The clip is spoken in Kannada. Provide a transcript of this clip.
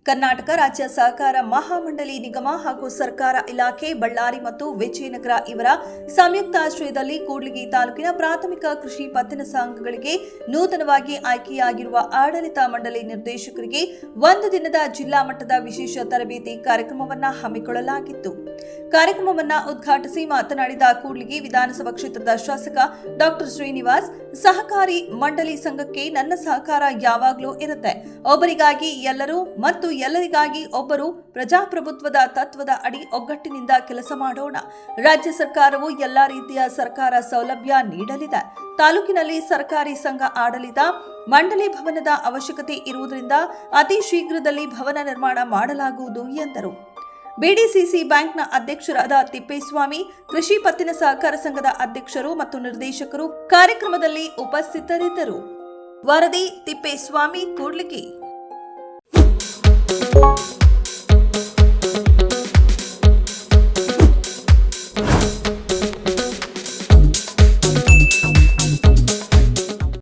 ಕರ್ನಾಟಕ ರಾಜ್ಯ ಸಹಕಾರ ಮಹಾಮಂಡಳಿ ನಿಗಮ ಹಾಗೂ ಸರ್ಕಾರ ಇಲಾಖೆ ಬಳ್ಳಾರಿ ಮತ್ತು ವಿಜಯನಗರ ಇವರ ಸಂಯುಕ್ತ ಆಶ್ರಯದಲ್ಲಿ ಕೂಡ್ಲಿಗಿ ತಾಲೂಕಿನ ಪ್ರಾಥಮಿಕ ಕೃಷಿ ಪತ್ತಿನ ಸಂಘಗಳಿಗೆ ನೂತನವಾಗಿ ಆಯ್ಕೆಯಾಗಿರುವ ಆಡಳಿತ ಮಂಡಳಿ ನಿರ್ದೇಶಕರಿಗೆ ಒಂದು ದಿನದ ಜಿಲ್ಲಾ ಮಟ್ಟದ ವಿಶೇಷ ತರಬೇತಿ ಕಾರ್ಯಕ್ರಮವನ್ನು ಹಮ್ಮಿಕೊಳ್ಳಲಾಗಿತ್ತು. ಕಾರ್ಯಕ್ರಮವನ್ನು ಉದ್ಘಾಟಿಸಿ ಮಾತನಾಡಿದ ಕೂಡ್ಲಿಗಿ ವಿಧಾನಸಭಾ ಕ್ಷೇತ್ರದ ಶಾಸಕ ಡಾಕ್ಟರ್ ಶ್ರೀನಿವಾಸ್, ಸಹಕಾರಿ ಮಂಡಳಿ ಸಂಘಕ್ಕೆ ನನ್ನ ಸಹಕಾರ ಯಾವಾಗಲೂ ಇರುತ್ತೆ. ಒಬ್ಬರಿಗಾಗಿ ಎಲ್ಲರೂ ಮತ್ತು ಎಲ್ಲರಿಗಾಗಿ ಒಬ್ಬರು ಪ್ರಜಾಪ್ರಭುತ್ವದ ತತ್ವದ ಅಡಿ ಒಗ್ಗಟ್ಟಿನಿಂದ ಕೆಲಸ ಮಾಡೋಣ. ರಾಜ್ಯ ಸರ್ಕಾರವು ಎಲ್ಲಾ ರೀತಿಯ ಸರ್ಕಾರ ಸೌಲಭ್ಯ ನೀಡಲಿದೆ. ತಾಲೂಕಿನಲ್ಲಿ ಸರ್ಕಾರಿ ಸಂಘ ಆಡಳಿತ ಮಂಡಳಿ ಭವನದ ಅವಶ್ಯಕತೆ ಇರುವುದರಿಂದ ಅತಿ ಶೀಘ್ರದಲ್ಲಿ ಭವನ ನಿರ್ಮಾಣ ಮಾಡಲಾಗುವುದು ಎಂದರು. ಬಿಡಿಸಿಸಿ ಬ್ಯಾಂಕ್ನ ಅಧ್ಯಕ್ಷರಾದ ತಿಪ್ಪೇಸ್ವಾಮಿ, ಕೃಷಿ ಪತ್ತಿನ ಸಹಕಾರ ಸಂಘದ ಅಧ್ಯಕ್ಷರು ಮತ್ತು ನಿರ್ದೇಶಕರು ಕಾರ್ಯಕ್ರಮದಲ್ಲಿ ಉಪಸ್ಥಿತರಿದ್ದರು. ವರದಿ ತಿಪ್ಪೇಸ್ವಾಮಿ, ಕೂಡ್ಲಿಗಿ.